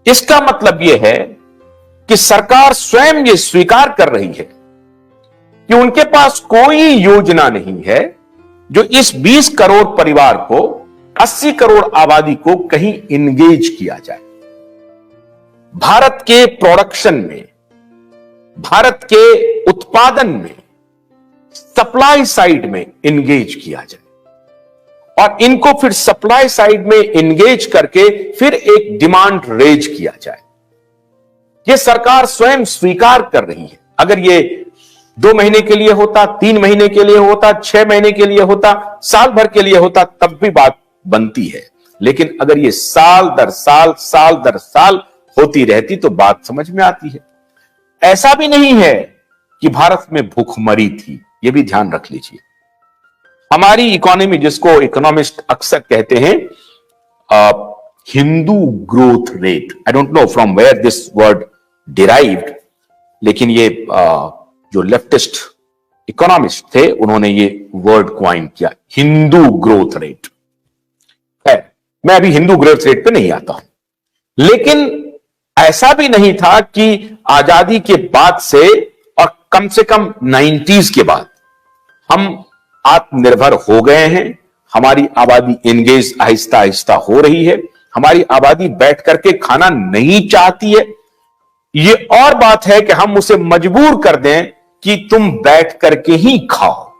इसका मतलब यह है कि सरकार स्वयं यह स्वीकार कर रही है कि उनके पास कोई योजना नहीं है जो इस 20 करोड़ परिवार को, 80 करोड़ आबादी को कहीं इंगेज किया जाए, भारत के प्रोडक्शन में, भारत के उत्पादन में, सप्लाई साइड में इंगेज किया जाए और इनको फिर सप्लाई साइड में इंगेज करके फिर एक डिमांड रेज किया जाए। यह सरकार स्वयं स्वीकार कर रही है। अगर यह 2 महीने के लिए होता, 3 महीने के लिए होता, 6 महीने के लिए होता, साल भर के लिए होता, तब भी बात बनती है। लेकिन अगर यह साल दर साल होती रहती तो बात समझ में आती है। ऐसा भी नहीं है कि भारत में भूखमरी थी, यह भी ध्यान रख लीजिए। हमारी इकोनॉमी, जिसको इकोनॉमिस्ट अक्सर कहते हैं Hindu growth rate, I don't know from where this word derived, लेकिन ये जो लेफ्टिस्ट इकोनॉमिस्ट थे उन्होंने ये वर्ड क्वाइन किया, हिंदू ग्रोथ रेट है। मैं अभी हिंदू ग्रोथ रेट पे नहीं आता हूं, लेकिन ऐसा भी नहीं था कि आजादी के बाद से और कम से कम 90s के बाद हम आत्मनिर्भर हो गए हैं। हमारी आबादी एंगेज आहिस्ता आहिस्ता हो रही है। हमारी आबादी बैठ करके खाना नहीं चाहती है। यह और बात है कि हम उसे मजबूर कर दें कि तुम बैठ करके ही खाओ।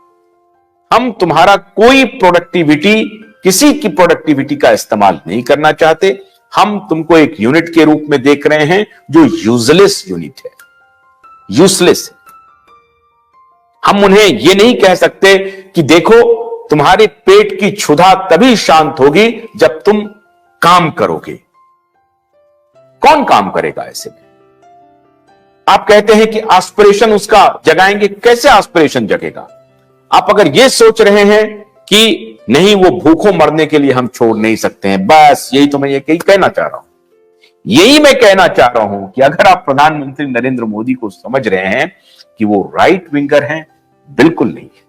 हम तुम्हारा कोई प्रोडक्टिविटी, किसी की प्रोडक्टिविटी का इस्तेमाल नहीं करना चाहते। हम तुमको एक यूनिट के रूप में देख रहे हैं जो यूजलेस यूनिट है, यूजलेस। हम उन्हें यह नहीं कह सकते कि देखो तुम्हारे पेट की क्षुधा तभी शांत होगी जब तुम काम करोगे। कौन काम करेगा ऐसे में? आप कहते हैं कि एस्पिरेशन उसका जगाएंगे, कैसे एस्पिरेशन जगेगा? आप अगर यह सोच रहे हैं कि नहीं, वो भूखों मरने के लिए हम छोड़ नहीं सकते हैं, बस यही तो मैं ये कहना चाह रहा हूं। यही मैं कहना चाह रहा हूं कि अगर आप प्रधानमंत्री नरेंद्र मोदी को समझ रहे हैं कि वो राइट विंगर हैं, बिल्कुल नहीं है।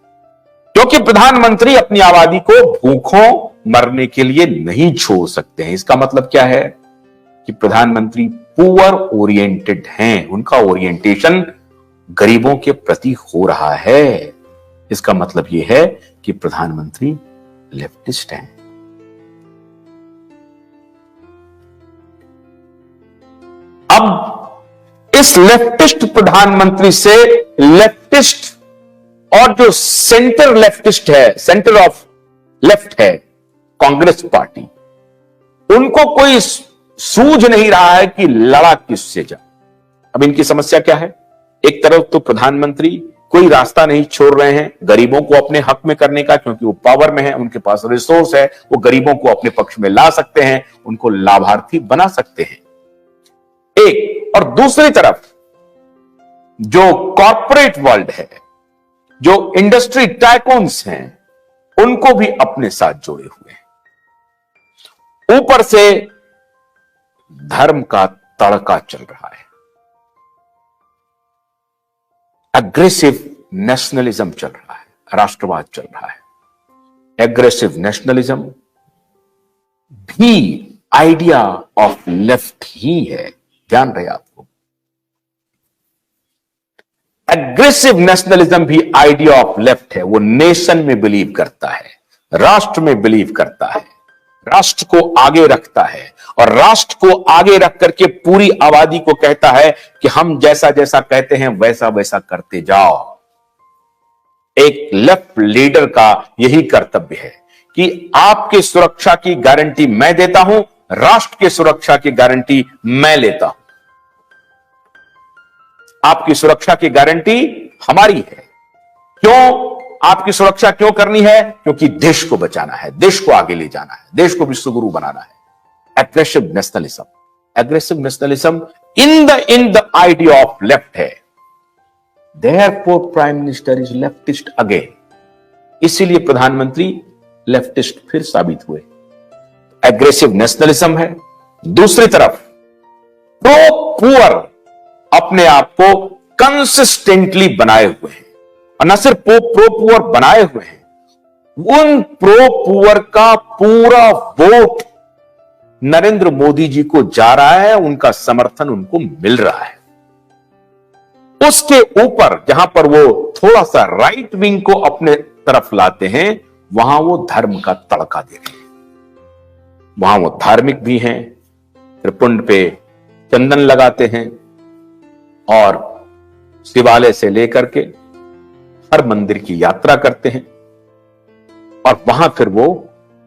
क्योंकि प्रधानमंत्री अपनी आबादी को भूखों मरने के लिए नहीं छोड़ सकते हैं। इसका मतलब क्या है कि प्रधानमंत्री पुअर ओरिएंटेड हैं, उनका ओरिएंटेशन गरीबों के प्रति हो रहा है। इसका मतलब यह है कि प्रधानमंत्री लेफ्टिस्ट हैं। अब इस लेफ्टिस्ट प्रधानमंत्री से लेफ्टिस्ट और जो सेंटर लेफ्टिस्ट है, सेंटर ऑफ लेफ्ट है कांग्रेस पार्टी, उनको कोई सूझ नहीं रहा है कि लड़ा किससे जाए। अब इनकी समस्या क्या है? एक तरफ तो प्रधानमंत्री कोई रास्ता नहीं छोड़ रहे हैं गरीबों को अपने हक में करने का, क्योंकि वो पावर में है, उनके पास रिसोर्स है, वो गरीबों को अपने पक्ष में ला सकते हैं, उनको लाभार्थी बना सकते हैं एक। और दूसरी तरफ जो कॉर्पोरेट वर्ल्ड है, जो इंडस्ट्री टाइकून्स हैं, उनको भी अपने साथ जोड़े हुए हैं। ऊपर से धर्म का तड़का चल रहा है, एग्रेसिव नेशनलिज्म चल रहा है, राष्ट्रवाद चल रहा है। एग्रेसिव नेशनलिज्म भी आइडिया ऑफ लेफ्ट ही है, ध्यान रहे आपको। एग्रेसिव नेशनलिज्म भी आइडिया ऑफ लेफ्ट है। वो नेशन में बिलीव करता है, राष्ट्र में बिलीव करता है, राष्ट्र को आगे रखता है और राष्ट्र को आगे रख करके पूरी आबादी को कहता है कि हम जैसा जैसा कहते हैं वैसा वैसा करते जाओ। एक लेफ्ट लीडर का यही कर्तव्य है कि आपकी सुरक्षा की गारंटी मैं देता हूं, राष्ट्र की सुरक्षा की गारंटी मैं लेता हूं। आपकी सुरक्षा की गारंटी हमारी है। क्यों? आपकी सुरक्षा क्यों करनी है? क्योंकि देश को बचाना है, देश को आगे ले जाना है, देश को विश्वगुरु बनाना है। Aggressive nationalism, aggressive nationalism in the idea of left है। Therefore prime minister is leftist again. इसीलिए प्रधानमंत्री लेफ्टिस्ट फिर साबित हुए। एग्रेसिव नेशनलिज्म है, दूसरी तरफ प्रो पुअर अपने आप को कंसिस्टेंटली बनाए हुए हैं। और न सिर्फ प्रो पुअर बनाए हुए हैं, उन प्रो पुअर का पूरा वोट नरेंद्र मोदी जी को जा रहा है, उनका समर्थन उनको मिल रहा है। उसके ऊपर जहां पर वो थोड़ा सा राइट विंग को अपने तरफ लाते हैं, वहां वो धर्म का तड़का दे रहे हैं। वहां वो धार्मिक भी हैं, त्रिपुंड पे चंदन लगाते हैं और शिवालय से लेकर के हर मंदिर की यात्रा करते हैं और वहां फिर वो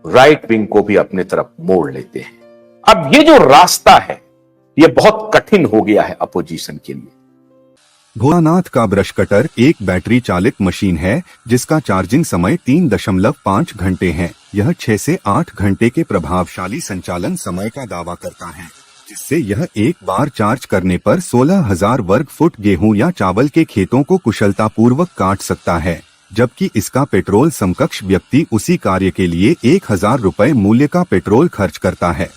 राइट विंग को भी अपने तरफ मोड़ लेते हैं। अब ये जो रास्ता है ये बहुत कठिन हो गया है अपोजिशन के लिए। भोलानाथ का ब्रश कटर एक बैटरी चालित मशीन है जिसका चार्जिंग समय 3.5 घंटे है। यह 6 से 8 घंटे के प्रभावशाली संचालन समय का दावा करता है, जिससे यह एक बार चार्ज करने पर 16,000 वर्ग फुट गेहूं या चावल के खेतों को कुशलतापूर्वक काट सकता है, जबकि इसका पेट्रोल समकक्ष व्यक्ति उसी कार्य के लिए 1,000 रुपए मूल्य का पेट्रोल खर्च करता है।